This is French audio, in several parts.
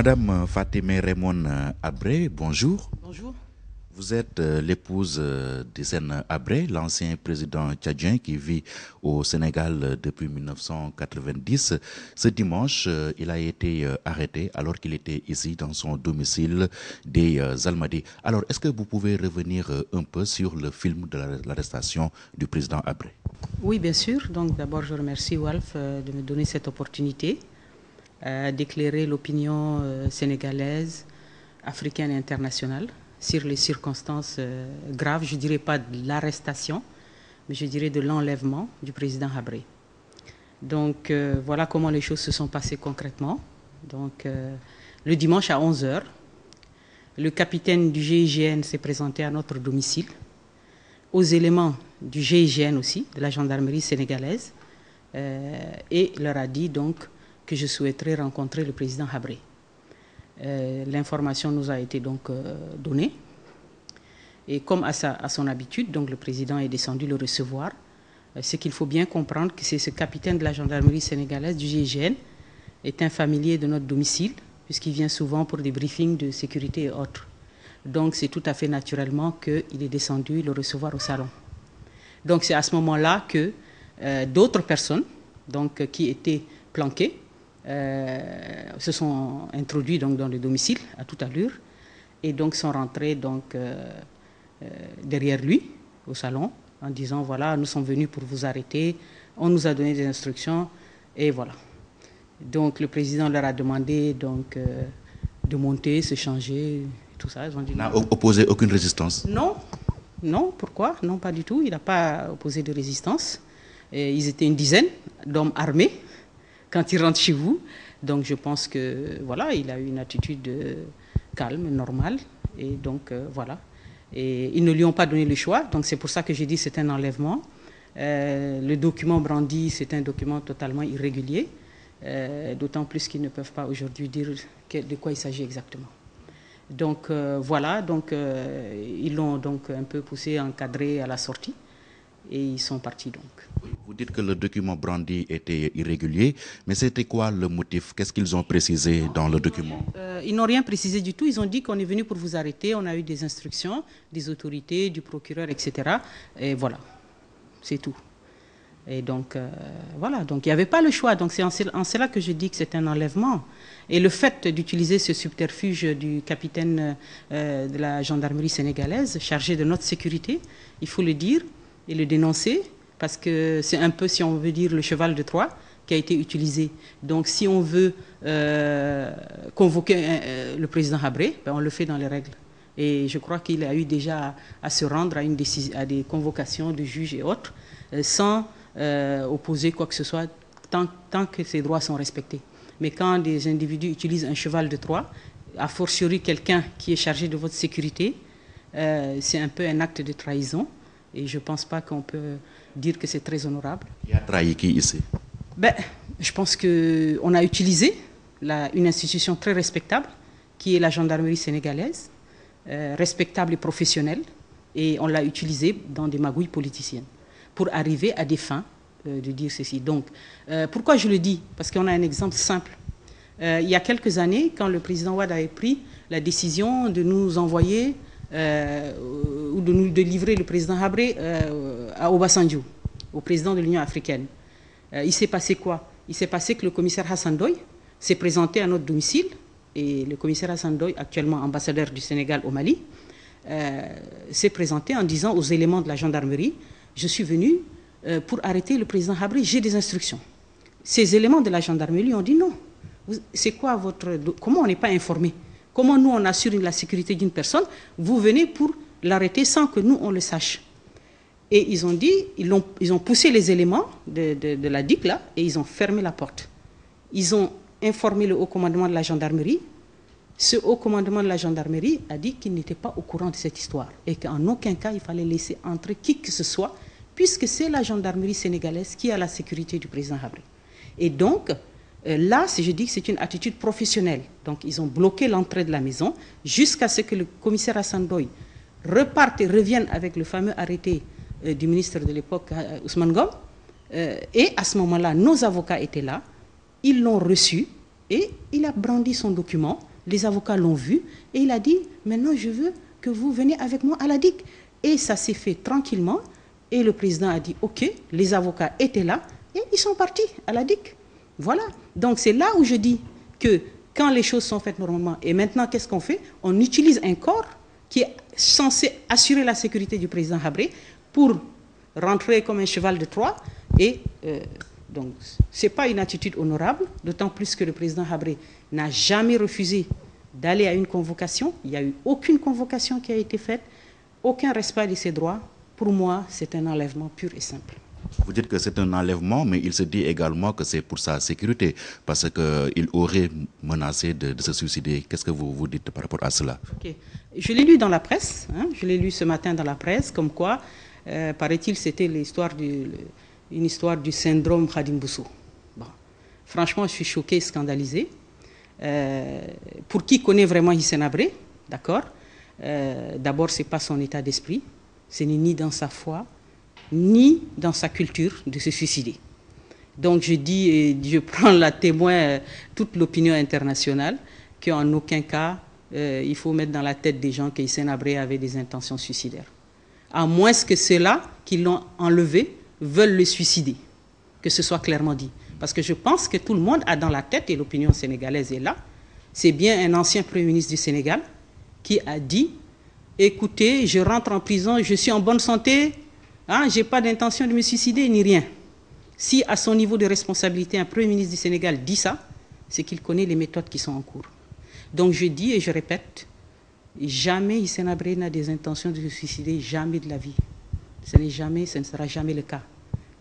Madame Fatemeh Raymond Habré, bonjour. Bonjour. Vous êtes l'épouse d'Hissène Habré, l'ancien président tchadien qui vit au Sénégal depuis 1990. Ce dimanche, il a été arrêté alors qu'il était ici dans son domicile des Almadies. Alors, est-ce que vous pouvez revenir un peu sur le film de l'arrestation du président Habré? Oui, bien sûr. Donc, d'abord, je remercie Walf de me donner cette opportunité d'éclairer l'opinion sénégalaise, africaine et internationale sur les circonstances graves, je ne dirais pas de l'arrestation, mais je dirais de l'enlèvement du président Habré. Donc voilà comment les choses se sont passées concrètement. Donc le dimanche à 11 h, le capitaine du GIGN s'est présenté à notre domicile, aux éléments du GIGN aussi, de la gendarmerie sénégalaise, et leur a dit donc que je souhaiterais rencontrer le président Habré. L'information nous a été donc donnée. Et comme à son habitude, donc le président est descendu le recevoir. Ce qu'il faut bien comprendre, que c'est ce capitaine de la gendarmerie sénégalaise du GIGN, est un familier de notre domicile, puisqu'il vient souvent pour des briefings de sécurité et autres. Donc c'est tout à fait naturellement qu'il est descendu le recevoir au salon. Donc c'est à ce moment-là que d'autres personnes donc, qui étaient planquées, se sont introduits donc, dans le domicile à toute allure et donc sont rentrés donc, derrière lui au salon en disant voilà, nous sommes venus pour vous arrêter, on nous a donné des instructions et voilà. Donc le président leur a demandé donc, de monter, se changer, tout ça. Ils ont dit il n'a opposé aucune résistance? Non, non, pourquoi? Non, pas du tout, il n'a pas opposé de résistance. Et ils étaient une dizaine d'hommes armés quand il rentre chez vous. Donc je pense que voilà, il a eu une attitude calme, normale. Et donc voilà. Et ils ne lui ont pas donné le choix. Donc c'est pour ça que j'ai dit que c'est un enlèvement. Le document brandi, c'est un document totalement irrégulier. D'autant plus qu'ils ne peuvent pas aujourd'hui dire de quoi il s'agit exactement. Donc voilà, donc, ils l'ont donc un peu poussé, encadré à la sortie. Et ils sont partis donc. Vous dites que le document brandi était irrégulier, mais c'était quoi le motif? Qu'est-ce qu'ils ont précisé dans le document? Ils n'ont rien précisé du tout. Ils ont dit qu'on est venu pour vous arrêter. On a eu des instructions des autorités, du procureur, etc. Et voilà, c'est tout. Et donc, voilà, donc il n'y avait pas le choix. Donc c'est en cela que je dis que c'est un enlèvement. Et le fait d'utiliser ce subterfuge du capitaine de la gendarmerie sénégalaise, chargé de notre sécurité, il faut le dire, et le dénoncer, parce que c'est un peu, si on veut dire, le cheval de Troie qui a été utilisé. Donc si on veut convoquer le président Habré, ben, on le fait dans les règles. Et je crois qu'il a eu déjà à se rendre à des convocations de juges et autres, sans opposer quoi que ce soit, tant que ses droits sont respectés. Mais quand des individus utilisent un cheval de Troie, a fortiori quelqu'un qui est chargé de votre sécurité, c'est un peu un acte de trahison. Et je ne pense pas qu'on peut dire que c'est très honorable. Qui a trahi qui ici? Ben, je pense qu'on a utilisé une institution très respectable, qui est la gendarmerie sénégalaise, respectable et professionnelle, et on l'a utilisée dans des magouilles politiciennes, pour arriver à des fins de dire ceci. Donc, pourquoi je le dis? Parce qu'on a un exemple simple. Il y a quelques années, quand le président Wade avait pris la décision de nous envoyer ou de livrer le président Habré à Obasanjo, au président de l'Union africaine. Il s'est passé quoi? Il s'est passé que le commissaire Hassan Doye s'est présenté à notre domicile, et le commissaire Hassan Doye, actuellement ambassadeur du Sénégal au Mali, s'est présenté en disant aux éléments de la gendarmerie: je suis venu pour arrêter le président Habré, j'ai des instructions. Ces éléments de la gendarmerie ont dit non. C'est quoi votre... Comment on n'est pas informé? Comment nous, on assure la sécurité d'une personne? Vous venez pour l'arrêter sans que nous, on le sache. Et ils ont dit, ils ont poussé les éléments de la DIC, là, et ils ont fermé la porte. Ils ont informé le haut commandement de la gendarmerie. Ce haut commandement de la gendarmerie a dit qu'il n'était pas au courant de cette histoire et qu'en aucun cas, il fallait laisser entrer qui que ce soit, puisque c'est la gendarmerie sénégalaise qui a la sécurité du président Habré. Et donc... là, si je dis que c'est une attitude professionnelle. Donc, ils ont bloqué l'entrée de la maison jusqu'à ce que le commissaire Hassan Doye reparte et revienne avec le fameux arrêté du ministre de l'époque, Ousmane Ngom. Et à ce moment-là, nos avocats étaient là. Ils l'ont reçu et il a brandi son document Les avocats l'ont vu et il a dit, maintenant je veux que vous veniez avec moi à la DIC. Et ça s'est fait tranquillement et le président a dit, ok, les avocats étaient là et ils sont partis à la DIC. Voilà, donc c'est là où je dis que quand les choses sont faites normalement, et maintenant qu'est-ce qu'on fait? On utilise un corps qui est censé assurer la sécurité du président Habré pour rentrer comme un cheval de Troie. Et donc, ce n'est pas une attitude honorable, d'autant plus que le président Habré n'a jamais refusé d'aller à une convocation. Il n'y a eu aucune convocation qui a été faite, aucun respect de ses droits. Pour moi, c'est un enlèvement pur et simple. Vous dites que c'est un enlèvement, mais il se dit également que c'est pour sa sécurité, parce qu'il aurait menacé de se suicider. Qu'est-ce que vous dites par rapport à cela? Okay. Je l'ai lu dans la presse, hein, je l'ai lu ce matin dans la presse, comme quoi, paraît-il, c'était une histoire du syndrome Khadim Bousso. Bon. Franchement, je suis choqué, scandalisé. Pour qui connaît vraiment Hissène Habré, d'accord, d'abord, ce n'est pas son état d'esprit, ce n'est ni dans sa foi, ni dans sa culture de se suicider. Donc je dis, et je prends la témoin toute l'opinion internationale, qu'en aucun cas, il faut mettre dans la tête des gens qu'Hissène Habré avait des intentions suicidaires. À moins que ceux-là qui l'ont enlevé veulent le suicider, que ce soit clairement dit. Parce que je pense que tout le monde a dans la tête, et l'opinion sénégalaise est là, c'est bien un ancien Premier ministre du Sénégal qui a dit, écoutez, je rentre en prison, je suis en bonne santé, hein, je n'ai pas d'intention de me suicider ni rien. Si à son niveau de responsabilité, un Premier ministre du Sénégal dit ça, c'est qu'il connaît les méthodes qui sont en cours. Donc je dis et je répète, jamais Hissène Habré n'a des intentions de se suicider, jamais de la vie. Ce ne sera jamais le cas.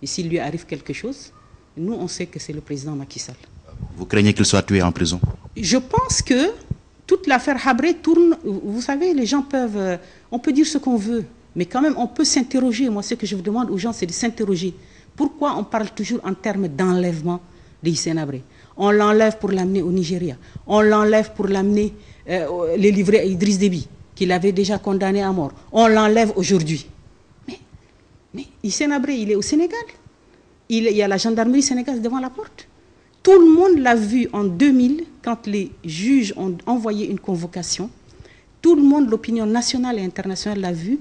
Et s'il lui arrive quelque chose, nous on sait que c'est le président Macky Sall. Vous craignez qu'il soit tué en prison? Je pense que toute l'affaire Habré tourne, vous savez, les gens peuvent, on peut dire ce qu'on veut, mais quand même on peut s'interroger. Moi, ce que je vous demande aux gens, c'est de s'interroger. Pourquoi on parle toujours en termes d'enlèvement de Hissène Habré? On l'enlève pour l'amener au Nigeria. On l'enlève pour l'amener, les livrer à Idriss Déby, qu'il avait déjà condamné à mort. On l'enlève aujourd'hui. Mais Hissène Habré, il est au Sénégal. Il y a la gendarmerie sénégalaise devant la porte. Tout le monde l'a vu en 2000, quand les juges ont envoyé une convocation. Tout le monde, l'opinion nationale et internationale l'a vu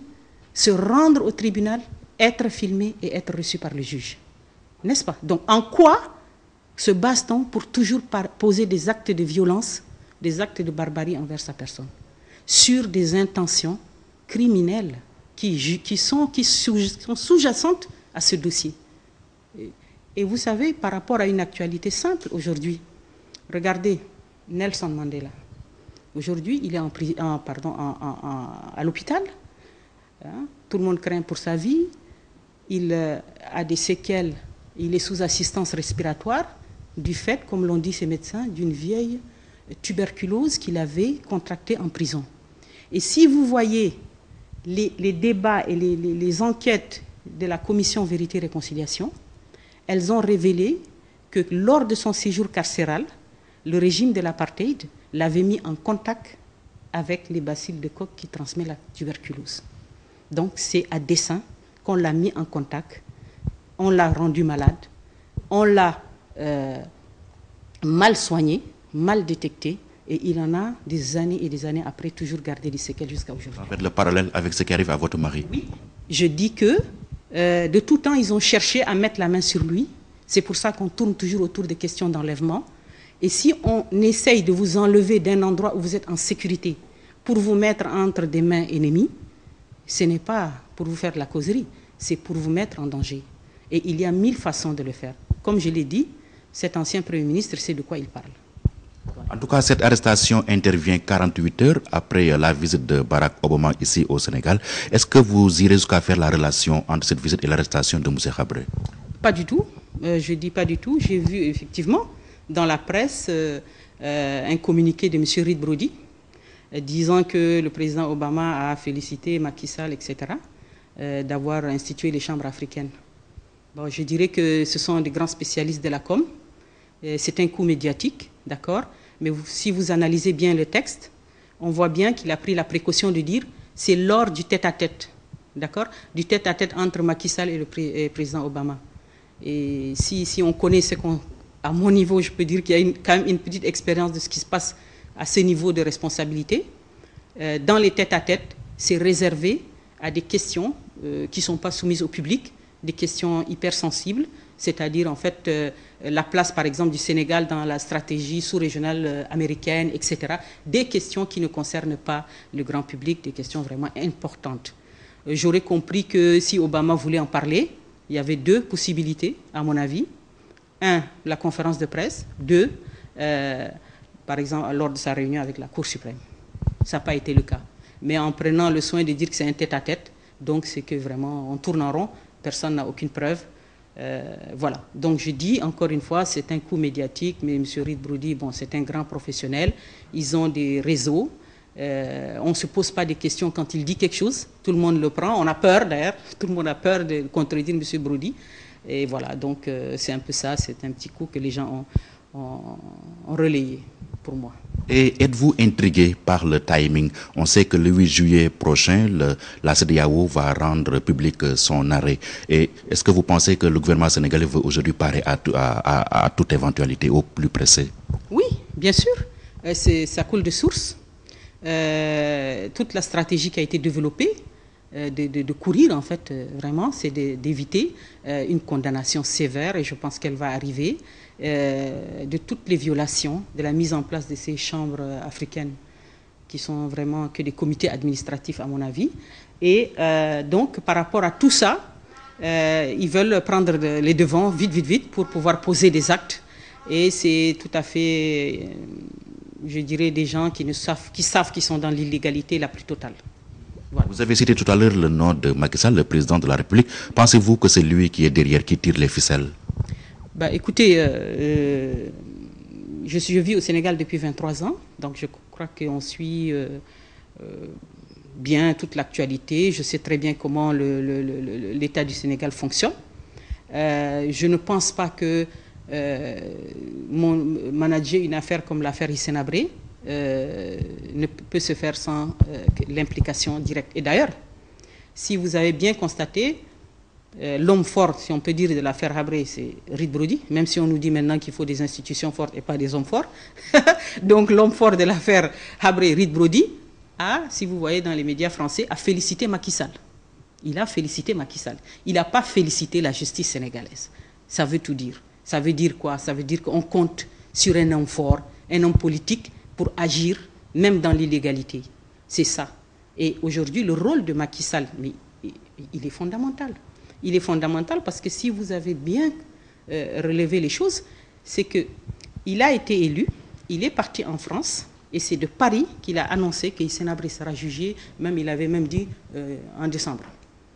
se rendre au tribunal, être filmé et être reçu par le juge. N'est-ce pas? Donc, en quoi se base-t-on pour toujours poser des actes de violence, des actes de barbarie envers sa personne, sur des intentions criminelles qui sont sous-jacentes à ce dossier? Et vous savez, par rapport à une actualité simple aujourd'hui, regardez Nelson Mandela. Aujourd'hui, il est à l'hôpital. Hein, tout le monde craint pour sa vie. Il a des séquelles. Il est sous assistance respiratoire du fait, comme l'ont dit ses médecins, d'une vieille tuberculose qu'il avait contractée en prison. Et si vous voyez les débats et les enquêtes de la commission Vérité et Réconciliation, elles ont révélé que lors de son séjour carcéral, le régime de l'apartheid l'avait mis en contact avec les bacilles de Koch qui transmettent la tuberculose. Donc c'est à dessein qu'on l'a mis en contact, on l'a rendu malade, on l'a mal soigné, mal détecté, et il en a des années et des années après toujours gardé des séquelles jusqu'à aujourd'hui. En fait, le parallèle avec ce qui arrive à votre mari. Oui, je dis que de tout temps, ils ont cherché à mettre la main sur lui. C'est pour ça qu'on tourne toujours autour des questions d'enlèvement. Et si on essaye de vous enlever d'un endroit où vous êtes en sécurité pour vous mettre entre des mains ennemies, ce n'est pas pour vous faire de la causerie, c'est pour vous mettre en danger. Et il y a 1000 façons de le faire. Comme je l'ai dit, cet ancien Premier ministre sait de quoi il parle. En tout cas, cette arrestation intervient 48 heures après la visite de Barack Obama ici au Sénégal. Est-ce que vous irez jusqu'à faire la relation entre cette visite et l'arrestation de M. Habré? Pas du tout. Je dis pas du tout. J'ai vu effectivement dans la presse un communiqué de M. Reed Brody disant que le président Obama a félicité Macky Sall, etc., d'avoir institué les chambres africaines. Bon, je dirais que ce sont des grands spécialistes de la com. C'est un coup médiatique, d'accord? Mais si vous analysez bien le texte, on voit bien qu'il a pris la précaution de dire c'est lors du tête-à-tête, d'accord? Du tête-à-tête entre Macky Sall et le président Obama. Et si on connaît ce qu'on... À mon niveau, je peux dire qu'il y a quand même une petite expérience de ce qui se passe à ce niveau de responsabilité. Dans les tête-à-tête, c'est réservé à des questions qui ne sont pas soumises au public, des questions hypersensibles, c'est-à-dire en fait la place par exemple du Sénégal dans la stratégie sous-régionale américaine, etc. Des questions qui ne concernent pas le grand public, des questions vraiment importantes. J'aurais compris que si Obama voulait en parler, il y avait deux possibilités à mon avis. Un, la conférence de presse. Deux, par exemple lors de sa réunion avec la Cour suprême. Ça n'a pas été le cas. Mais en prenant le soin de dire que c'est un tête-à-tête, donc c'est que vraiment on tourne en rond, personne n'a aucune preuve. Voilà. Donc je dis encore une fois, c'est un coup médiatique, mais M. Reed Brody, bon, c'est un grand professionnel. Ils ont des réseaux. On ne se pose pas des questions quand il dit quelque chose. Tout le monde le prend. On a peur d'ailleurs. Tout le monde a peur de contredire M. Brody. Et voilà. Donc c'est un peu ça. C'est un petit coup que les gens ont relayé pour moi. Et êtes-vous intrigué par le timing? On sait que le 8 juillet prochain, la CEDEAO va rendre public son arrêt. Et est-ce que vous pensez que le gouvernement sénégalais veut aujourd'hui parer à toute éventualité au plus pressé? Oui, bien sûr. Ça coule de source. Toute la stratégie qui a été développée, de courir en fait, vraiment, c'est d'éviter une condamnation sévère, et je pense qu'elle va arriver, de toutes les violations, de la mise en place de ces chambres africaines qui sont vraiment que des comités administratifs à mon avis. Et donc par rapport à tout ça, ils veulent prendre les devants vite pour pouvoir poser des actes, et c'est tout à fait, je dirais, des gens qui savent qu'ils sont dans l'illégalité la plus totale. Voilà. Vous avez cité tout à l'heure le nom de Macky Sall, le président de la République. Pensez-vous que c'est lui qui est derrière, qui tire les ficelles? Bah, écoutez, je vis au Sénégal depuis 23 ans, donc je crois qu'on suit bien toute l'actualité. Je sais très bien comment l'État du Sénégal fonctionne. Je ne pense pas que manager une affaire comme l'affaire Hissène Habré ne peut se faire sans l'implication directe. Et d'ailleurs, si vous avez bien constaté, l'homme fort, si on peut dire, de l'affaire Habré, c'est Reed Brody, même si on nous dit maintenant qu'il faut des institutions fortes et pas des hommes forts. Donc l'homme fort de l'affaire Habré, Reed Brody, si vous voyez dans les médias français, a félicité Macky Sall. Il a félicité Macky Sall. Il n'a pas félicité la justice sénégalaise. Ça veut tout dire. Ça veut dire quoi? Ça veut dire qu'on compte sur un homme fort, un homme politique pour agir, même dans l'illégalité. C'est ça. Et aujourd'hui, le rôle de Macky Sall, mais il est fondamental. Il est fondamental parce que si vous avez bien relevé les choses, c'est qu'il a été élu, il est parti en France, et c'est de Paris qu'il a annoncé que Hissène Habré sera jugé, même il avait même dit en décembre.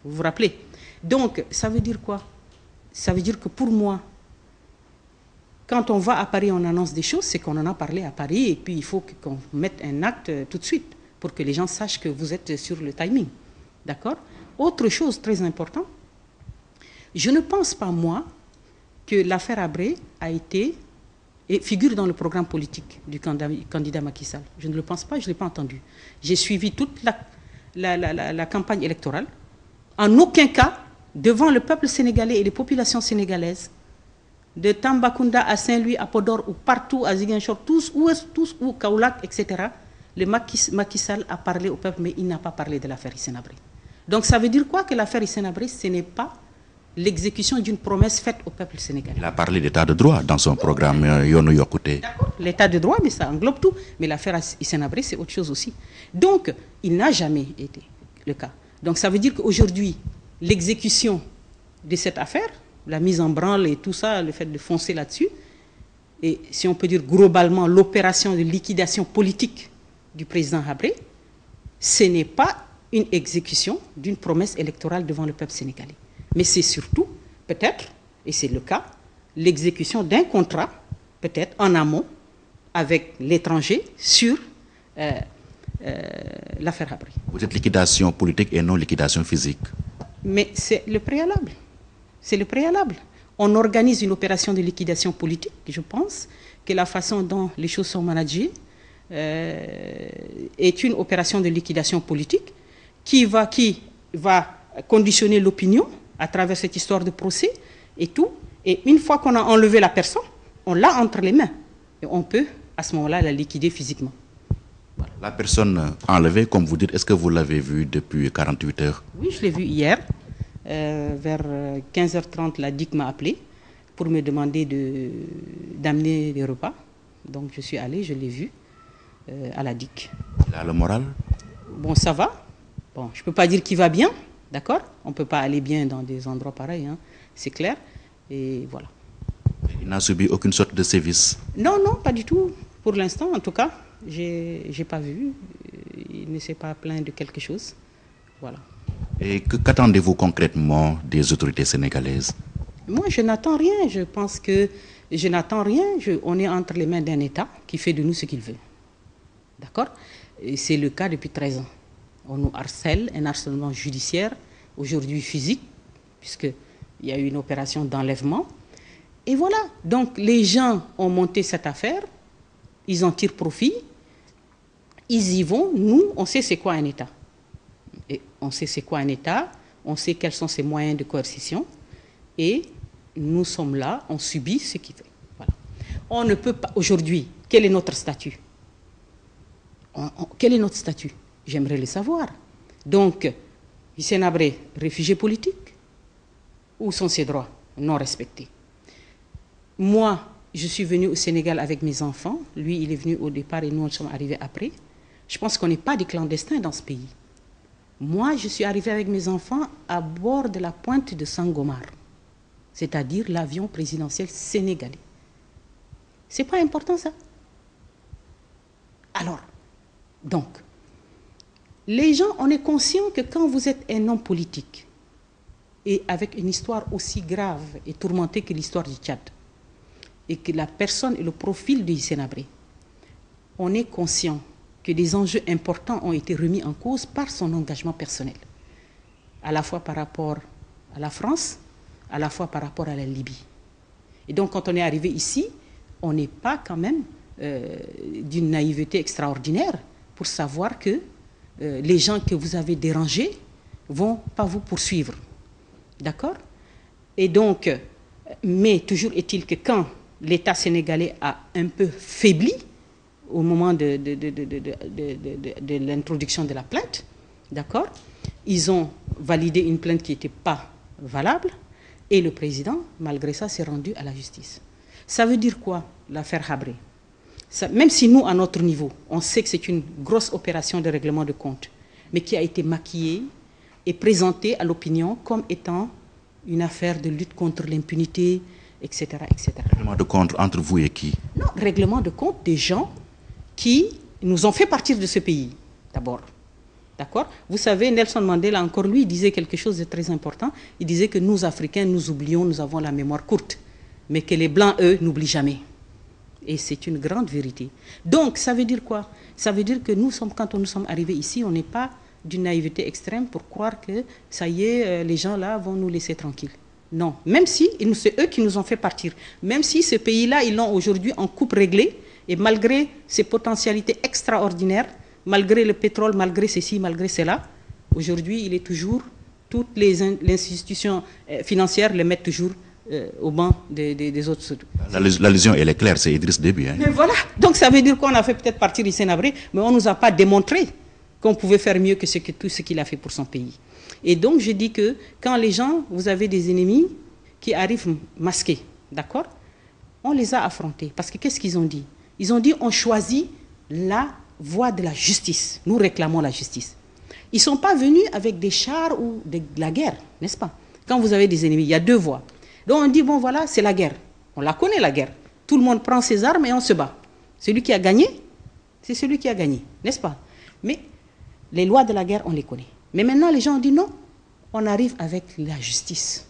Vous vous rappelez? Donc, ça veut dire quoi? Ça veut dire que pour moi, quand on va à Paris, on annonce des choses, c'est qu'on en a parlé à Paris, et puis il faut qu'on mette un acte tout de suite, pour que les gens sachent que vous êtes sur le timing. D'accord? Autre chose très importante, je ne pense pas, moi, que l'affaire Habré a été et figure dans le programme politique du candidat Macky Sall. Je ne le pense pas, je ne l'ai pas entendu. J'ai suivi toute la campagne électorale. En aucun cas, devant le peuple sénégalais et les populations sénégalaises, de Tambacounda à Saint-Louis, à Podor, ou partout, à Ziguinchor, tous, ou Kaolack, etc., le Macky Sall a parlé au peuple, mais il n'a pas parlé de l'affaire Hissène Habré. Donc ça veut dire quoi? Que l'affaire Hissène Habré, ce n'est pas l'exécution d'une promesse faite au peuple sénégalais. Il a parlé d'état de droit dans son programme Yono Yokouté. D'accord, l'état de droit, mais ça englobe tout. Mais l'affaire Hissène Habré, c'est autre chose aussi. Donc, il n'a jamais été le cas. Donc ça veut dire qu'aujourd'hui, l'exécution de cette affaire, la mise en branle et tout ça, le fait de foncer là-dessus, et si on peut dire globalement l'opération de liquidation politique du président Habré, ce n'est pas une exécution d'une promesse électorale devant le peuple sénégalais. Mais c'est surtout, peut-être, et c'est le cas, l'exécution d'un contrat, peut-être en amont, avec l'étranger sur l'affaire Habré. Vous êtes liquidation politique et non liquidation physique. Mais c'est le préalable. C'est le préalable. On organise une opération de liquidation politique, je pense, que la façon dont les choses sont managées est une opération de liquidation politique qui va conditionner l'opinion à travers cette histoire de procès et tout. Et une fois qu'on a enlevé la personne, on l'a entre les mains. Et on peut, à ce moment-là, la liquider physiquement. Voilà. La personne enlevée, comme vous dites, est-ce que vous l'avez vue depuis 48 heures? Oui, je l'ai vue hier. Vers 15h30, la DIC m'a appelé pour me demander d'amener des repas. Donc je suis allée, je l'ai vue à la DIC. Il a le moral? Bon, ça va. Bon, je ne peux pas dire qu'il va bien, d'accord? On ne peut pas aller bien dans des endroits pareils, hein, c'est clair. Et voilà. Il n'a subi aucune sorte de sévice? Non, non, pas du tout. Pour l'instant, en tout cas, je n'ai pas vu. Il ne s'est pas plaint de quelque chose. Voilà. Et qu'attendez-vous concrètement des autorités sénégalaises? Moi, je n'attends rien. Je pense que je n'attends rien. On est entre les mains d'un État qui fait de nous ce qu'il veut. D'accord? Et c'est le cas depuis 13 ans. On nous harcèle, un harcèlement judiciaire, aujourd'hui physique, puisqu'il y a eu une opération d'enlèvement. Et voilà. Donc, les gens ont monté cette affaire. Ils en tirent profit. Ils y vont. Nous, on sait c'est quoi un État. Et on sait c'est quoi un État. On sait quels sont ses moyens de coercition. Et nous sommes là, on subit ce qu'il fait. Voilà. On ne peut pas... Aujourd'hui, quel est notre statut? Quel est notre statut? J'aimerais le savoir. Donc, Hissène Habré, réfugié politique, où sont ses droits non respectés? Moi, je suis venue au Sénégal avec mes enfants. Lui, il est venu au départ et nous, nous sommes arrivés après. Je pense qu'on n'est pas des clandestins dans ce pays. Moi, je suis arrivée avec mes enfants à bord de la pointe de Sangomar, c'est-à-dire l'avion présidentiel sénégalais. C'est pas important, ça? Alors, donc, les gens, on est conscient que quand vous êtes un homme politique, et avec une histoire aussi grave et tourmentée que l'histoire du Tchad, et que la personne et le profil de Hissène Habré, on est conscient que des enjeux importants ont été remis en cause par son engagement personnel, à la fois par rapport à la France, à la fois par rapport à la Libye. Et donc, quand on est arrivé ici, on n'est pas quand même d'une naïveté extraordinaire pour savoir que les gens que vous avez dérangés ne vont pas vous poursuivre. D'accord? Et donc, mais toujours est-il que quand l'État sénégalais a un peu faibli au moment de l'introduction de la plainte, d'accord, ils ont validé une plainte qui n'était pas valable et le président, malgré ça, s'est rendu à la justice. Ça veut dire quoi, l'affaire Habré? Même si nous, à notre niveau, on sait que c'est une grosse opération de règlement de compte, mais qui a été maquillée et présentée à l'opinion comme étant une affaire de lutte contre l'impunité, etc., etc. Règlement de compte entre vous et qui? Non, règlement de compte des gens qui nous ont fait partir de ce pays, d'abord. D'accord? Vous savez, Nelson Mandela, encore lui, disait quelque chose de très important. Il disait que nous, Africains, nous oublions, nous avons la mémoire courte, mais que les Blancs, eux, n'oublient jamais. Et c'est une grande vérité. Donc, ça veut dire quoi? Ça veut dire que nous sommes, quand nous sommes arrivés ici, on n'est pas d'une naïveté extrême pour croire que, ça y est, les gens là vont nous laisser tranquilles. Non, même si c'est eux qui nous ont fait partir. Même si ce pays-là, ils l'ont aujourd'hui en coupe réglée, et malgré ses potentialités extraordinaires, malgré le pétrole, malgré ceci, malgré cela, aujourd'hui, il est toujours, toutes les institutions financières les mettent toujours au banc des autres. L'allusion, elle est claire, c'est Idriss Déby. Hein. Mais voilà, donc ça veut dire qu'on a fait peut-être partir Hissène Habré, mais on ne nous a pas démontré qu'on pouvait faire mieux que tout ce qu'il a fait pour son pays. Et donc je dis que quand les gens, vous avez des ennemis qui arrivent masqués, d'accord? On les a affrontés, parce que qu'est-ce qu'ils ont dit? Ils ont dit on choisit la voie de la justice. Nous réclamons la justice. Ils ne sont pas venus avec des chars ou de la guerre, n'est-ce pas? Quand vous avez des ennemis, il y a deux voies. Donc on dit, bon voilà, c'est la guerre. On la connaît, la guerre. Tout le monde prend ses armes et on se bat. Celui qui a gagné, c'est celui qui a gagné, n'est-ce pas? Mais les lois de la guerre, on les connaît. Mais maintenant, les gens ont dit non, on arrive avec la justice.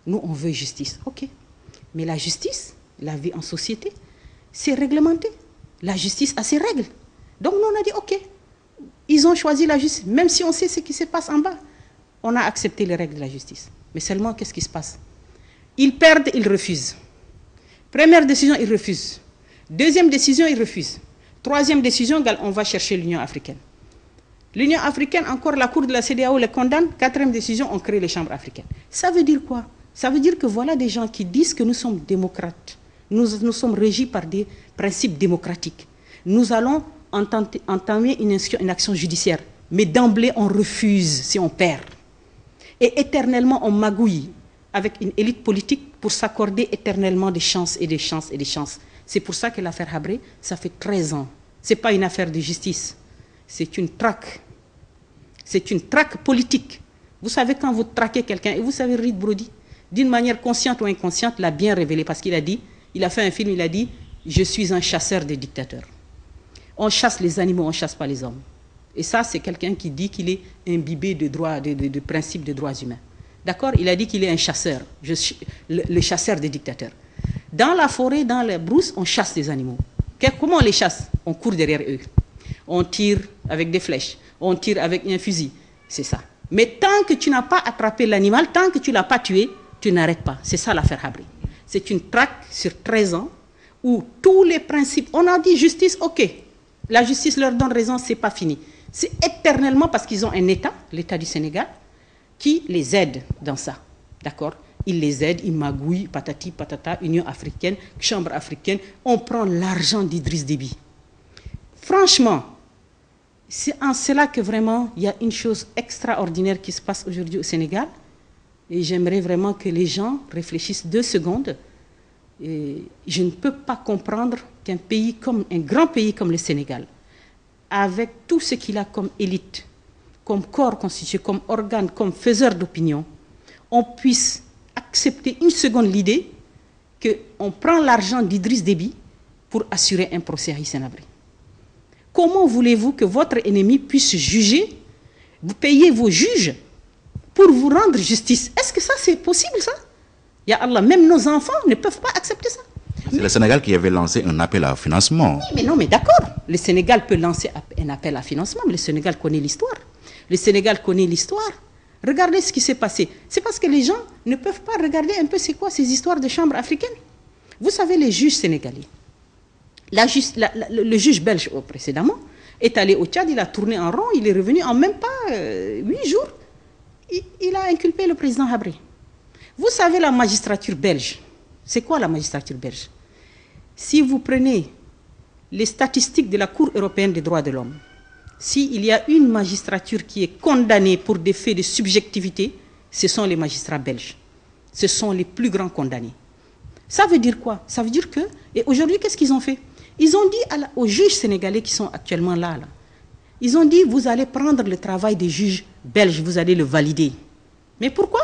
Nous, on veut justice. Ok. Mais la justice, la vie en société, c'est réglementé. La justice a ses règles. Donc nous, on a dit ok. Ils ont choisi la justice. Même si on sait ce qui se passe en bas, on a accepté les règles de la justice. Mais seulement, qu'est-ce qui se passe? Ils perdent, ils refusent. Première décision, ils refusent. Deuxième décision, ils refusent. Troisième décision, on va chercher l'Union africaine. L'Union africaine, encore la Cour de la CEDEAO les condamne. Quatrième décision, on crée les chambres africaines. Ça veut dire quoi? Ça veut dire que voilà des gens qui disent que nous sommes démocrates. Nous sommes régis par des principes démocratiques. Nous allons entamer une action judiciaire. Mais d'emblée, on refuse si on perd. Et éternellement, on magouille avec une élite politique pour s'accorder éternellement des chances et des chances et des chances. C'est pour ça que l'affaire Habré, ça fait 13 ans. Ce n'est pas une affaire de justice. C'est une traque. C'est une traque politique. Vous savez, quand vous traquez quelqu'un, et vous savez, Reed Brody, d'une manière consciente ou inconsciente, l'a bien révélé parce qu'il a dit, il a fait un film, il a dit, je suis un chasseur des dictateurs. On chasse les animaux, on ne chasse pas les hommes. Et ça, c'est quelqu'un qui dit qu'il est imbibé de principes de droits humains. D'accord? Il a dit qu'il est un chasseur, le chasseur des dictateurs. Dans la forêt, dans les brousses, on chasse les animaux. Comment on les chasse? On court derrière eux. On tire avec des flèches. On tire avec un fusil. C'est ça. Mais tant que tu n'as pas attrapé l'animal, tant que tu ne l'as pas tué, tu n'arrêtes pas. C'est ça l'affaire Habré. C'est une traque sur 13 ans où tous les principes... On a dit justice, ok. La justice leur donne raison, c'est pas fini. C'est éternellement parce qu'ils ont un État, l'État du Sénégal, qui les aide dans ça. D'accord? Ils les aident, ils magouillent, patati, patata, Union africaine, Chambre africaine. On prend l'argent d'Idriss Déby. Franchement, c'est en cela que vraiment, il y a une chose extraordinaire qui se passe aujourd'hui au Sénégal. Et j'aimerais vraiment que les gens réfléchissent 2 secondes. Et je ne peux pas comprendre qu'un pays comme un grand pays comme le Sénégal, avec tout ce qu'il a comme élite, comme corps constitué, comme organe, comme faiseur d'opinion, on puisse accepter une seconde l'idée qu'on prend l'argent d'Idriss Déby pour assurer un procès à Hissène Habré. Comment voulez-vous que votre ennemi puisse juger, vous payez vos juges pour vous rendre justice? Est-ce que ça c'est possible, ça? Ya Allah, même nos enfants ne peuvent pas accepter ça. C'est le Sénégal qui avait lancé un appel à financement. Oui, mais non, mais d'accord. Le Sénégal peut lancer un appel à financement, mais le Sénégal connaît l'histoire. Le Sénégal connaît l'histoire. Regardez ce qui s'est passé. C'est parce que les gens ne peuvent pas regarder un peu c'est quoi ces histoires de chambre africaine. Vous savez, les juges sénégalais, le juge belge précédemment est allé au Tchad, il a tourné en rond, il est revenu en même pas 8 jours. Il a inculpé le président Habré. Vous savez la magistrature belge. C'est quoi la magistrature belge? Si vous prenez les statistiques de la Cour européenne des droits de l'homme, s'il y a une magistrature qui est condamnée pour des faits de subjectivité, ce sont les magistrats belges. Ce sont les plus grands condamnés. Ça veut dire quoi? Ça veut dire que... Et aujourd'hui, qu'est-ce qu'ils ont fait? Ils ont dit aux juges sénégalais qui sont actuellement là, ils ont dit, vous allez prendre le travail des juges belges, vous allez le valider. Mais pourquoi?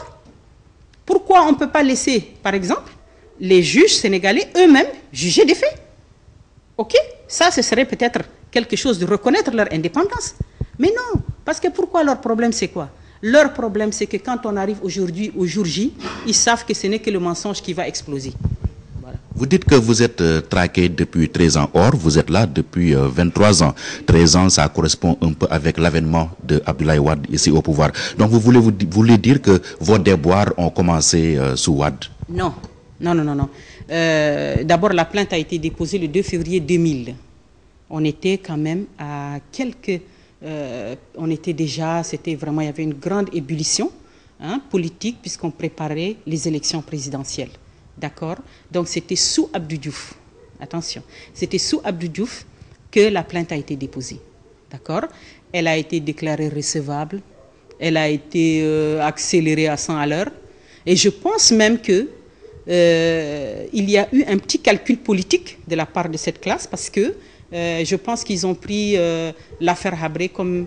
Pourquoi on ne peut pas laisser, par exemple, les juges sénégalais eux-mêmes juger des faits? Ok? Ça, ce serait peut-être quelque chose de reconnaître leur indépendance. Mais non, parce que pourquoi leur problème, c'est quoi? Leur problème, c'est que quand on arrive aujourd'hui au jour J, ils savent que ce n'est que le mensonge qui va exploser. Voilà. Vous dites que vous êtes traqué depuis 13 ans. Or, vous êtes là depuis 23 ans. 13 ans, ça correspond un peu avec l'avènement de Abdoulaye Wade ici au pouvoir. Donc, vous voulez dire que vos déboires ont commencé sous Wade? Non, non, non, non, non. D'abord, la plainte a été déposée le 2 février 2000. On était quand même à quelques... on était déjà... C'était vraiment... Il y avait une grande ébullition politique puisqu'on préparait les élections présidentielles. D'accord? Donc, c'était sous Abdou Diouf. Attention. C'était sous Abdou Diouf que la plainte a été déposée. D'accord? Elle a été déclarée recevable. Elle a été accélérée à 100 à l'heure. Et je pense même que il y a eu un petit calcul politique de la part de cette classe parce que je pense qu'ils ont pris l'affaire Habré comme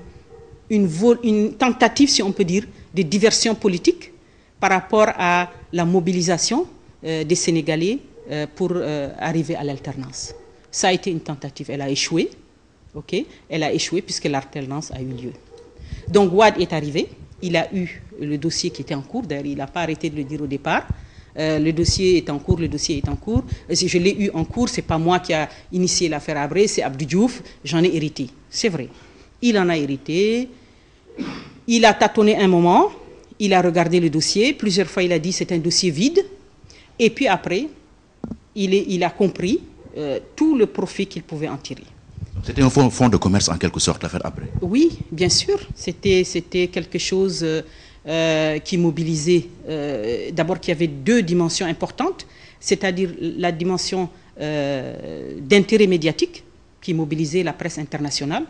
une tentative, si on peut dire, de diversion politique par rapport à la mobilisation des Sénégalais pour arriver à l'alternance. Ça a été une tentative. Elle a échoué. Okay? Elle a échoué puisque l'alternance a eu lieu. Donc Wade est arrivé. Il a eu le dossier qui était en cours. D'ailleurs, il n'a pas arrêté de le dire au départ. Le dossier est en cours, le dossier est en cours. Je l'ai eu en cours, ce n'est pas moi qui a initié l'affaire Habré, c'est Abdou Diouf, j'en ai hérité. C'est vrai. Il en a hérité. Il a tâtonné un moment, il a regardé le dossier. Plusieurs fois, il a dit c'est un dossier vide. Et puis après, il a compris tout le profit qu'il pouvait en tirer. C'était un fonds de commerce en quelque sorte, l'affaire Habré? Oui, bien sûr. C'était quelque chose... qui mobilisait, d'abord qu'il y avait 2 dimensions importantes, c'est-à-dire la dimension d'intérêt médiatique, qui mobilisait la presse internationale,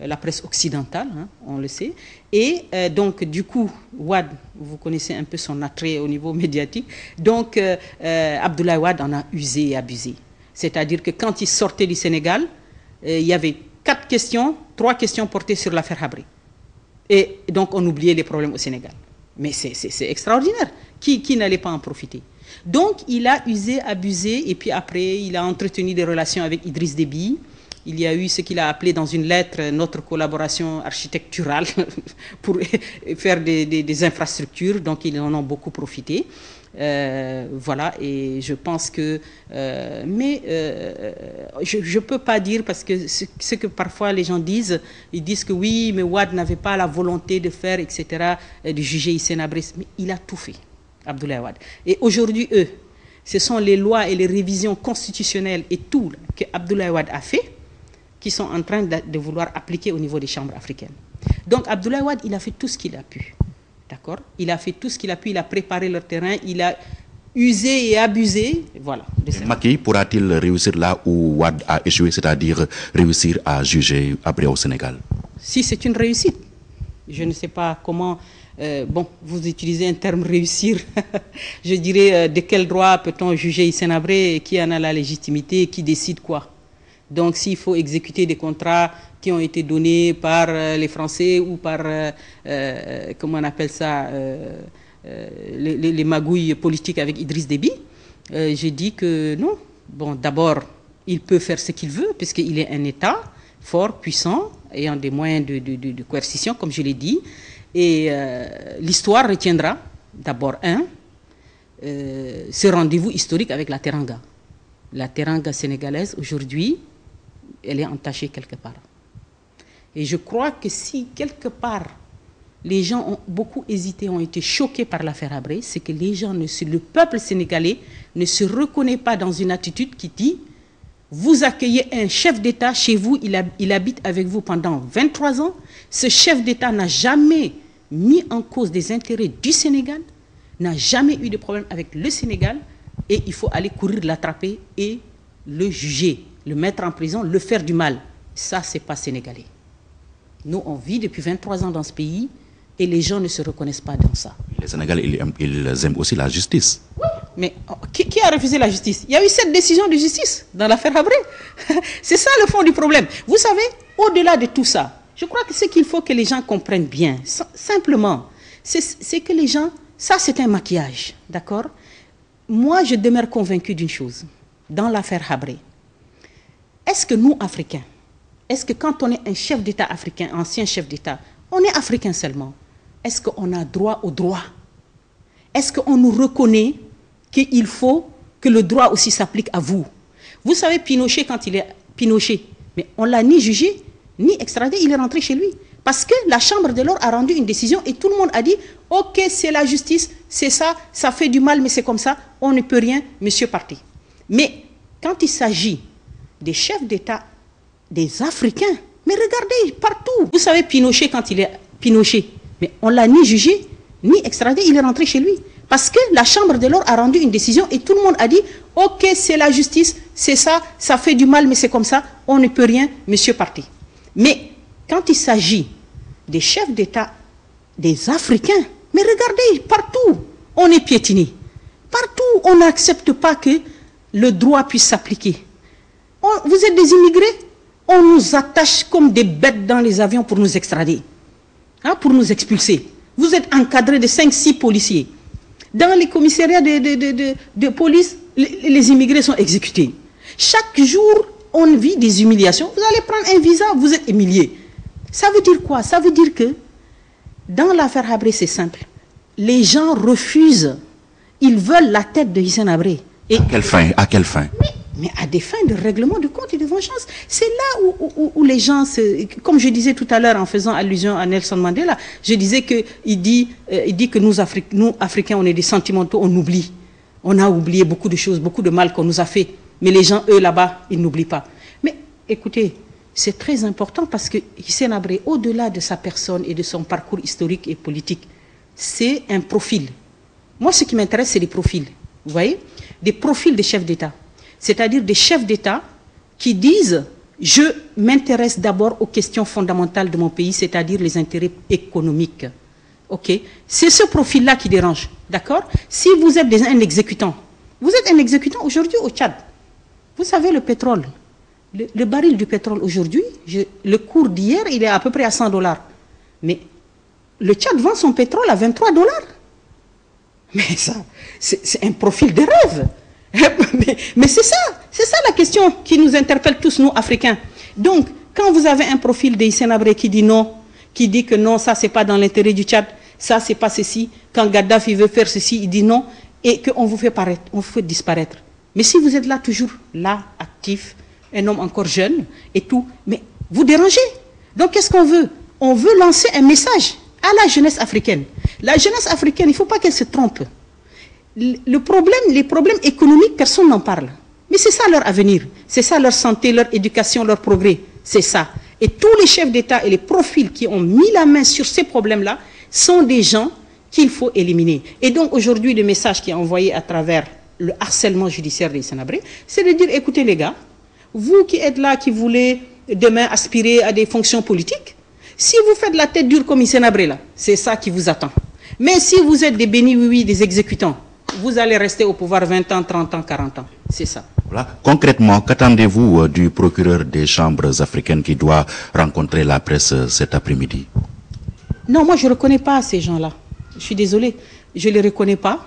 la presse occidentale, hein, on le sait. Et donc, du coup, Wade, vous connaissez un peu son attrait au niveau médiatique, donc Abdoulaye Wade en a usé et abusé. C'est-à-dire que quand il sortait du Sénégal, il y avait 3 questions portées sur l'affaire Habré. Et donc, on oubliait les problèmes au Sénégal. Mais c'est extraordinaire. Qui n'allait pas en profiter? Donc, il a usé, abusé, et puis après, il a entretenu des relations avec Idriss Déby. Il y a eu ce qu'il a appelé dans une lettre notre collaboration architecturale pour faire des infrastructures. Donc, ils en ont beaucoup profité. Voilà, et je pense que... je ne peux pas dire, parce que ce que parfois les gens disent, ils disent que oui, mais Wade n'avait pas la volonté de faire, etc., de juger Hissène Habré. Mais il a tout fait, Abdoulaye Wade. Et aujourd'hui, ce sont les lois et les révisions constitutionnelles et tout que Abdoulaye Wade a fait qui sont en train de vouloir appliquer au niveau des chambres africaines. Donc Abdoulaye Wade, il a fait tout ce qu'il a pu. D'accord? Il a fait tout ce qu'il a pu, il a préparé leur terrain, il a usé et abusé. Voilà. Macky pourra-t-il réussir là où Wade a échoué, c'est-à-dire réussir à juger Habré au Sénégal? Si c'est une réussite. Je ne sais pas comment... bon, vous utilisez un terme réussir. Je dirais, de quel droit peut-on juger Hissène Habré, qui en a la légitimité, qui décide quoi? Donc, s'il faut exécuter des contrats qui ont été donnés par les Français ou par, comment on appelle ça, les magouilles politiques avec Idriss Déby, j'ai dit que non. Bon, d'abord, il peut faire ce qu'il veut, puisqu'il est un État fort, puissant, ayant des moyens de coercition, comme je l'ai dit. Et l'histoire retiendra, d'abord, ce rendez-vous historique avec la Teranga. La Teranga sénégalaise, aujourd'hui, elle est entachée quelque part. Et je crois que si, quelque part, les gens ont beaucoup hésité, ont été choqués par l'affaire Habré, c'est que les gens, le peuple sénégalais ne se reconnaît pas dans une attitude qui dit « Vous accueillez un chef d'État chez vous, il habite avec vous pendant 23 ans. Ce chef d'État n'a jamais mis en cause des intérêts du Sénégal, n'a jamais eu de problème avec le Sénégal, et il faut aller courir l'attraper et le juger, le mettre en prison, le faire du mal. Ça, c'est pas sénégalais. Nous, on vit depuis 23 ans dans ce pays et les gens ne se reconnaissent pas dans ça. Les Sénégalais, ils aiment aussi la justice. Oui, mais qui a refusé la justice? Il y a eu 7 décisions de justice dans l'affaire Habré. C'est ça le fond du problème. Vous savez, au-delà de tout ça, je crois que ce qu'il faut que les gens comprennent bien, simplement, c'est que les gens, ça c'est un maquillage, d'accord? Moi, je demeure convaincu d'une chose, dans l'affaire Habré. Est-ce que nous, Africains, est-ce que quand on est un chef d'État africain, ancien chef d'État, on est africain seulement? Est-ce qu'on a droit au droit? Est-ce qu'on nous reconnaît qu'il faut que le droit aussi s'applique à vous? Vous savez, Pinochet, quand il est Pinochet, mais on ne l'a ni jugé, ni extradé, il est rentré chez lui. Parce que la Chambre de l'Ordre a rendu une décision et tout le monde a dit « Ok, c'est la justice, c'est ça, ça fait du mal, mais c'est comme ça, on ne peut rien, monsieur partez. » Mais quand il s'agit des chefs d'État, des Africains, mais regardez, partout. Vous savez, Pinochet, quand il est Pinochet, mais on ne l'a ni jugé, ni extradé, il est rentré chez lui. Parce que la Chambre de l'Ordre a rendu une décision et tout le monde a dit « Ok, c'est la justice, c'est ça, ça fait du mal, mais c'est comme ça, on ne peut rien, monsieur partez. » Mais quand il s'agit des chefs d'État, des Africains, mais regardez, partout, on est piétiné. Partout, on n'accepte pas que le droit puisse s'appliquer. Vous êtes des immigrés, on nous attache comme des bêtes dans les avions pour nous extrader, hein, pour nous expulser. Vous êtes encadrés de 5-6 policiers. Dans les commissariats de police, les immigrés sont exécutés. Chaque jour, on vit des humiliations. Vous allez prendre un visa, vous êtes humilié. Ça veut dire quoi? Ça veut dire que dans l'affaire Habré, c'est simple. Les gens refusent. Ils veulent la tête de Hissène Habré. Et à quelle fin? À quelle fin? Mais à des fins de règlement de compte et de vengeance. C'est là où les gens, comme je disais tout à l'heure en faisant allusion à Nelson Mandela, je disais qu'il dit que nous, Africains, on est des sentimentaux, on oublie. On a oublié beaucoup de choses, beaucoup de mal qu'on nous a fait. Mais les gens, eux, là-bas, ils n'oublient pas. Mais écoutez, c'est très important parce que Hissène Habré, au-delà de sa personne et de son parcours historique et politique, c'est un profil. Moi, ce qui m'intéresse, c'est les profils. Vous voyez? Des profils des chefs d'État. C'est-à-dire des chefs d'État qui disent je m'intéresse d'abord aux questions fondamentales de mon pays, c'est-à-dire les intérêts économiques. Ok? C'est ce profil-là qui dérange. D'accord? Si vous êtes un exécutant, vous êtes un exécutant aujourd'hui au Tchad. Vous savez, le pétrole, le baril du pétrole aujourd'hui, le cours d'hier, il est à peu près à $100. Mais le Tchad vend son pétrole à $23. Mais ça, c'est un profil de rêve. Mais c'est ça la question qui nous interpelle tous, nous, Africains. Donc, quand vous avez un profil de Hissène Habré qui dit non, qui dit que non, ça, c'est pas dans l'intérêt du Tchad, ça, c'est pas ceci, quand Gaddafi veut faire ceci, il dit non, et qu'on vous fait paraître, on vous fait disparaître. Mais si vous êtes là, toujours là, actif, un homme encore jeune, et tout, mais vous dérangez. Donc, qu'est-ce qu'on veut? On veut lancer un message à la jeunesse africaine. La jeunesse africaine, il ne faut pas qu'elle se trompe. Les problèmes économiques, personne n'en parle. Mais c'est ça leur avenir. C'est ça leur santé, leur éducation, leur progrès. C'est ça. Et tous les chefs d'État et les profils qui ont mis la main sur ces problèmes-là sont des gens qu'il faut éliminer. Et donc aujourd'hui, le message qui est envoyé à travers le harcèlement judiciaire des Hissène Habré, c'est de dire, écoutez les gars, vous qui êtes là, qui voulez demain aspirer à des fonctions politiques, si vous faites la tête dure comme Hissène Habré là, c'est ça qui vous attend. Mais si vous êtes des bénis oui des exécutants, vous allez rester au pouvoir 20 ans, 30 ans, 40 ans. C'est ça. Voilà. Concrètement, qu'attendez-vous du procureur des chambres africaines qui doit rencontrer la presse cet après-midi? Non, moi je ne reconnais pas ces gens-là. Je suis désolée. Je ne les reconnais pas.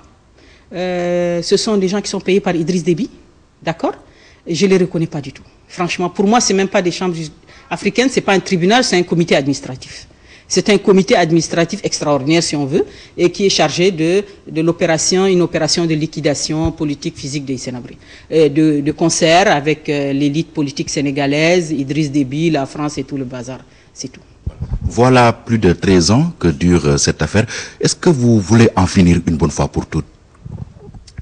Ce sont des gens qui sont payés par Idriss Déby. D'accord? Je ne les reconnais pas du tout. Franchement, pour moi, ce n'est même pas des chambres africaines. Ce n'est pas un tribunal, c'est un comité administratif. C'est un comité administratif extraordinaire, si on veut, et qui est chargé de l'opération, une opération de liquidation politique physique des Hissène Habré. De concert avec l'élite politique sénégalaise, Idriss Déby, la France et tout le bazar. C'est tout. Voilà plus de 13 ans que dure cette affaire. Est-ce que vous voulez en finir une bonne fois pour toutes?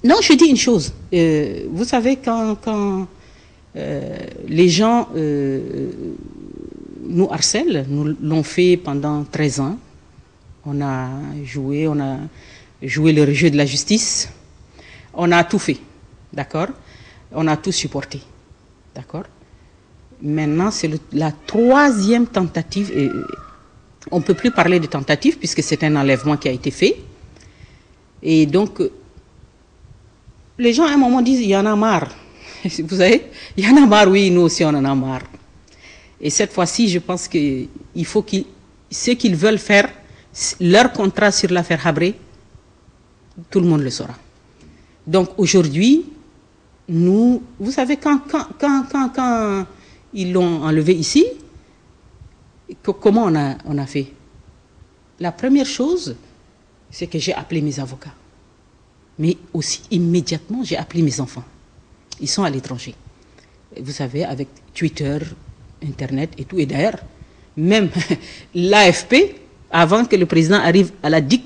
Non, je dis une chose. Vous savez, quand les gens nous harcèlent, nous l'ont fait pendant 13 ans. On a joué le jeu de la justice. On a tout fait, d'accord? On a tout supporté, d'accord? Maintenant, c'est la troisième tentative. Et on ne peut plus parler de tentative puisque c'est un enlèvement qui a été fait. Et donc, les gens à un moment disent, il y en a marre. Vous savez, il y en a marre, oui, nous aussi on en a marre. Et cette fois-ci, je pense qu'il faut ce qu'ils veulent faire, leur contrat sur l'affaire Habré, tout le monde le saura. Donc aujourd'hui, vous savez, quand ils l'ont enlevé ici, comment on a fait? La première chose, c'est que j'ai appelé mes avocats. Mais aussi, immédiatement, j'ai appelé mes enfants. Ils sont à l'étranger. Vous savez, avec Twitter, Internet et tout. Et d'ailleurs, même l'AFP, avant que le président arrive à la DIC,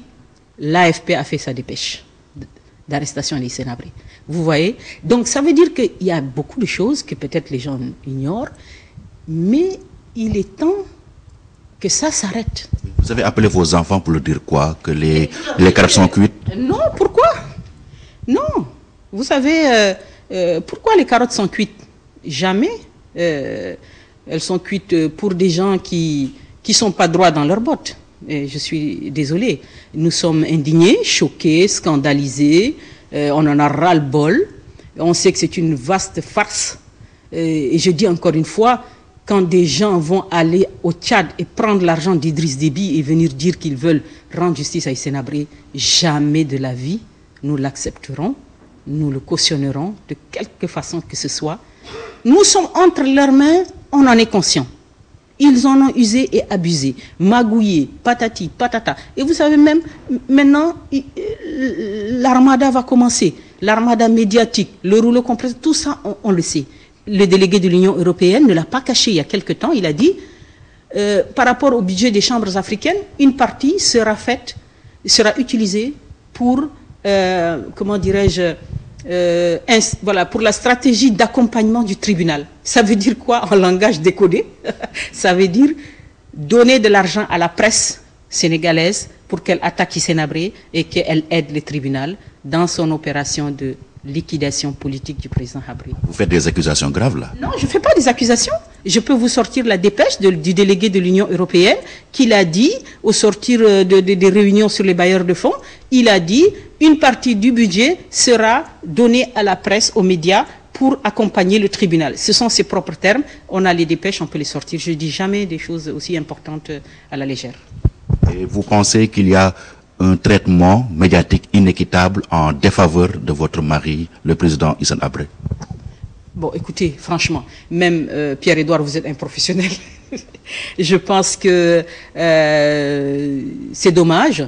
l'AFP a fait sa dépêche d'arrestation des Hissène Habré. Vous voyez? Donc ça veut dire qu'il y a beaucoup de choses que peut-être les gens ignorent, mais il est temps que ça s'arrête. Vous avez appelé vos enfants pour leur dire quoi? Que les carottes sont cuites? Non, pourquoi? Non. Vous savez, pourquoi les carottes sont cuites? Jamais. Elles sont cuites pour des gens qui sont pas droits dans leurs bottes. Et je suis désolée. Nous sommes indignés, choqués, scandalisés. On en a ras-le-bol. On sait que c'est une vaste farce. Et je dis encore une fois, quand des gens vont aller au Tchad et prendre l'argent d'Idriss Déby et venir dire qu'ils veulent rendre justice à Hissène Habré, jamais de la vie nous l'accepterons, nous le cautionnerons de quelque façon que ce soit. Nous sommes entre leurs mains, on en est conscient. Ils en ont usé et abusé, magouillé, patati, patata. Et vous savez même, maintenant, l'armada va commencer. L'armada médiatique, le rouleau compresseur, tout ça, on le sait. Le délégué de l'Union européenne ne l'a pas caché il y a quelque temps. Il a dit, par rapport au budget des chambres africaines, une partie sera utilisée pour, comment dirais-je, voilà, pour la stratégie d'accompagnement du tribunal. Ça veut dire quoi en langage décodé? Ça veut dire donner de l'argent à la presse sénégalaise pour qu'elle attaque Hissène Habré et qu'elle aide le tribunal dans son opération de liquidation politique du président Habré. Vous faites des accusations graves là? Non, je ne fais pas des accusations. Je peux vous sortir la dépêche du délégué de l'Union européenne qui l'a dit au sortir des réunions sur les bailleurs de fonds. Il a dit une partie du budget sera donnée à la presse, aux médias, pour accompagner le tribunal. Ce sont ses propres termes. On a les dépêches, on peut les sortir. Je ne dis jamais des choses aussi importantes à la légère. Et vous pensez qu'il y a un traitement médiatique inéquitable en défaveur de votre mari, le président Hissène Habré? Bon, écoutez, franchement, même Pierre-Édouard, vous êtes un professionnel. Je pense que c'est dommage.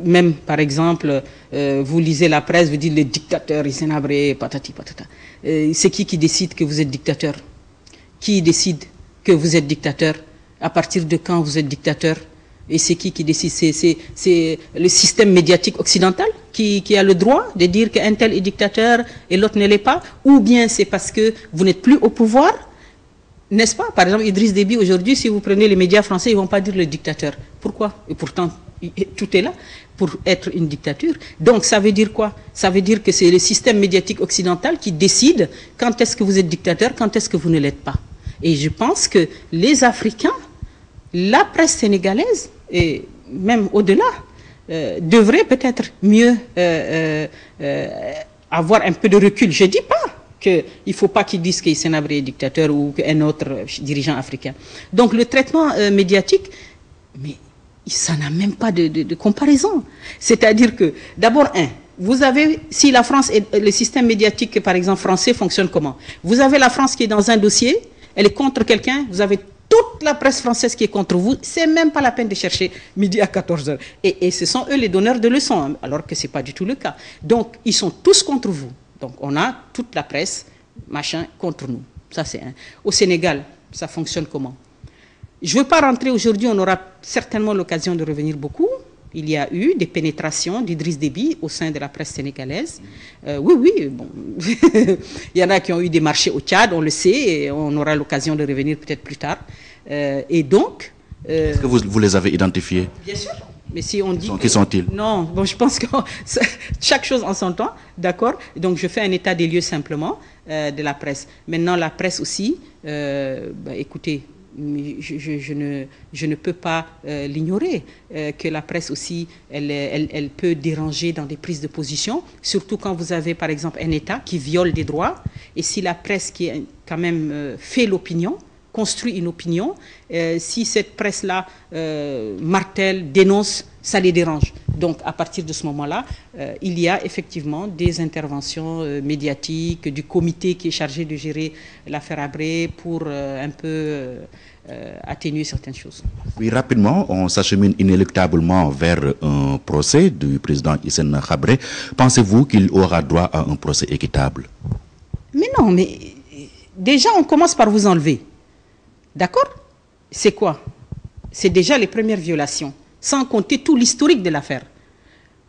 Même, par exemple, vous lisez la presse, vous dites le dictateur Hissène Habré, patati patata. C'est qui décide que vous êtes dictateur? Qui décide que vous êtes dictateur? À partir de quand vous êtes dictateur? Et c'est qui décide? C'est le système médiatique occidental qui a le droit de dire qu'un tel est dictateur et l'autre ne l'est pas? Ou bien c'est parce que vous n'êtes plus au pouvoir? N'est-ce pas? Par exemple, Idriss Déby, aujourd'hui, si vous prenez les médias français, ils ne vont pas dire le dictateur. Pourquoi? Et pourtant, tout est là pour être une dictature. Donc, ça veut dire quoi? Ça veut dire que c'est le système médiatique occidental qui décide quand est-ce que vous êtes dictateur, quand est-ce que vous ne l'êtes pas. Et je pense que les Africains, la presse sénégalaise, et même au-delà, devraient peut-être mieux avoir un peu de recul. Je ne dis pas qu'il ne faut pas qu'ils disent qu'Hissène Habré est dictateur ou qu'un autre dirigeant africain. Donc le traitement médiatique, mais ça n'a même pas de comparaison. C'est-à-dire que, d'abord, vous avez, si la France, le système médiatique, par exemple, français, fonctionne comment? Vous avez la France qui est dans un dossier, elle est contre quelqu'un, vous avez toute la presse française qui est contre vous, c'est même pas la peine de chercher midi à 14h. Et ce sont eux les donneurs de leçons, hein, alors que ce n'est pas du tout le cas. Donc, ils sont tous contre vous. Donc, on a toute la presse, machin, contre nous. Ça, c'est un. Au Sénégal, ça fonctionne comment? Je ne veux pas rentrer aujourd'hui, on aura certainement l'occasion de revenir beaucoup. Il y a eu des pénétrations d'Idriss Déby au sein de la presse sénégalaise. Oui, bon. Il y en a qui ont eu des marchés au Tchad, on le sait, et on aura l'occasion de revenir peut-être plus tard. Et donc... Est-ce que vous les avez identifiés? Bien sûr. Mais si on dit... Qui sont-ils? Non, bon, je pense que chaque chose en son temps, d'accord? Donc je fais un état des lieux simplement de la presse. Maintenant, la presse aussi, écoutez... Je ne peux pas l'ignorer, que la presse aussi, elle peut déranger dans des prises de position, surtout quand vous avez par exemple un État qui viole des droits, et si la presse qui quand même fait l'opinion, construit une opinion, si cette presse-là martèle, dénonce, ça les dérange. Donc à partir de ce moment-là, il y a effectivement des interventions médiatiques du comité qui est chargé de gérer l'affaire Habré pour un peu atténuer certaines choses. Oui, rapidement, on s'achemine inéluctablement vers un procès du président Hissène Habré. Pensez-vous qu'il aura droit à un procès équitable? Mais non, mais déjà on commence par vous enlever. D'accord? C'est quoi? C'est déjà les premières violations, sans compter tout l'historique de l'affaire.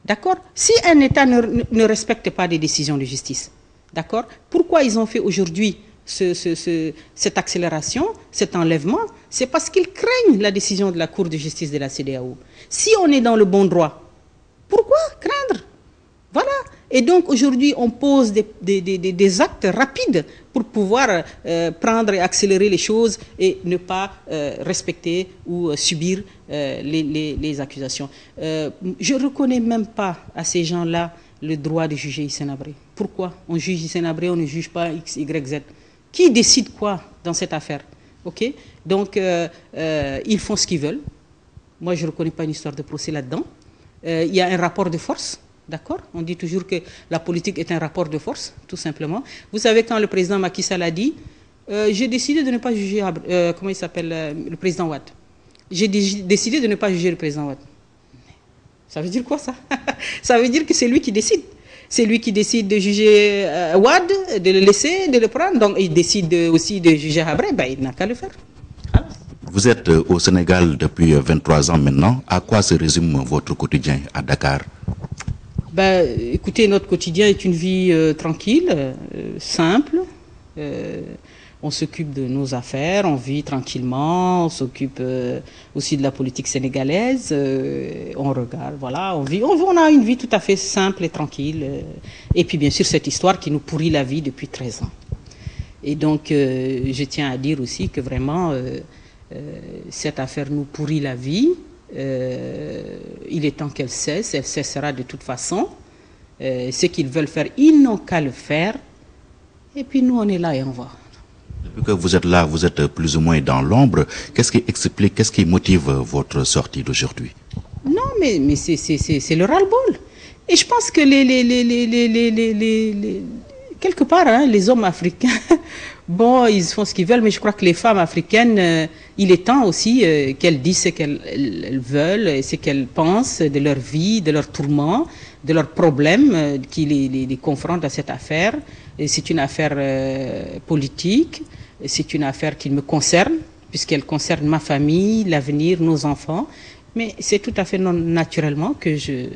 D'accord? Si un État ne respecte pas des décisions de justice, d'accord? Pourquoi ils ont fait aujourd'hui cette accélération, cet enlèvement? C'est parce qu'ils craignent la décision de la Cour de justice de la CEDEAO. Si on est dans le bon droit, pourquoi craindre? Voilà. Et donc aujourd'hui, on pose des actes rapides pour pouvoir prendre et accélérer les choses et ne pas respecter ou subir les accusations. Je ne reconnais même pas à ces gens-là le droit de juger Hissène Habré. Pourquoi on juge Hissène Habré, on ne juge pas X, Y, Z? Qui décide quoi dans cette affaire? Okay? Donc, ils font ce qu'ils veulent. Moi, je ne reconnais pas une histoire de procès là-dedans. Il y a un rapport de force. D'accord? On dit toujours que la politique est un rapport de force, tout simplement. Vous savez, quand le président Macky Sall a dit j'ai décidé de ne pas juger, comment il s'appelle, le président Wade. J'ai décidé de ne pas juger le président Wade. Ça veut dire quoi, ça? Ça veut dire que c'est lui qui décide. C'est lui qui décide de juger Wade, de le laisser, de le prendre. Donc, il décide aussi de juger Habré. Ben, il n'a qu'à le faire. Alors. Vous êtes au Sénégal depuis 23 ans maintenant. À quoi se résume votre quotidien à Dakar? Ben, écoutez, notre quotidien est une vie tranquille, simple. On s'occupe de nos affaires, on vit tranquillement, on s'occupe aussi de la politique sénégalaise, on regarde, voilà, on a une vie tout à fait simple et tranquille. Et puis bien sûr cette histoire qui nous pourrit la vie depuis 13 ans. Et donc je tiens à dire aussi que vraiment cette affaire nous pourrit la vie. Il est temps qu'elle cesse, elle cessera de toute façon. Ce qu'ils veulent faire, ils n'ont qu'à le faire. Et puis nous on est là et on voit. Depuis que vous êtes là, vous êtes plus ou moins dans l'ombre. Qu'est-ce qui explique, qu'est-ce qui motive votre sortie d'aujourd'hui? Non, mais c'est le ras-le-bol. Et je pense que quelque part, hein, les hommes africains, bon, ils font ce qu'ils veulent, mais je crois que les femmes africaines, il est temps aussi qu'elles disent ce qu'elles veulent, ce qu'elles pensent de leur vie, de leurs tourments, de leurs problèmes qui les confrontent à cette affaire. C'est une affaire politique, c'est une affaire qui me concerne, puisqu'elle concerne ma famille, l'avenir, nos enfants. Mais c'est tout à fait naturellement que je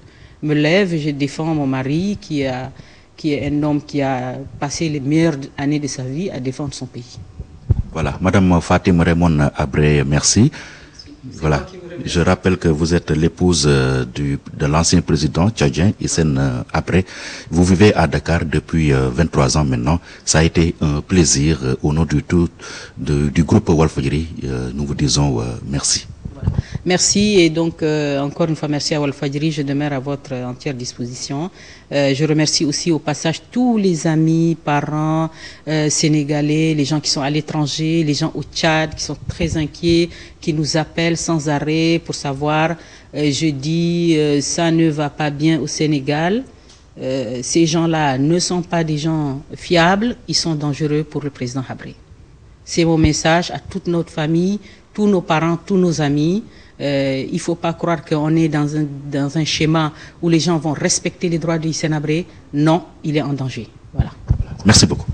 me lève, je défends mon mari qui est un homme qui a passé les meilleures années de sa vie à défendre son pays. Voilà, Madame Fatim Raymond Abré, merci. Voilà, je rappelle que vous êtes l'épouse de l'ancien président tchadien Hissène Habré. Vous vivez à Dakar depuis 23 ans maintenant. Ça a été un plaisir au nom du groupe Walfadjri. Nous vous disons merci. Merci et donc encore une fois merci à Walfadjri, je demeure à votre entière disposition. Je remercie aussi au passage tous les amis, parents sénégalais, les gens qui sont à l'étranger, les gens au Tchad qui sont très inquiets, qui nous appellent sans arrêt pour savoir, je dis ça ne va pas bien au Sénégal. Ces gens-là ne sont pas des gens fiables, ils sont dangereux pour le président Habré. C'est mon message à toute notre famille, tous nos parents, tous nos amis. Il ne faut pas croire qu'on est dans un schéma où les gens vont respecter les droits de Hissène Habré. Non, il est en danger. Voilà. Merci beaucoup.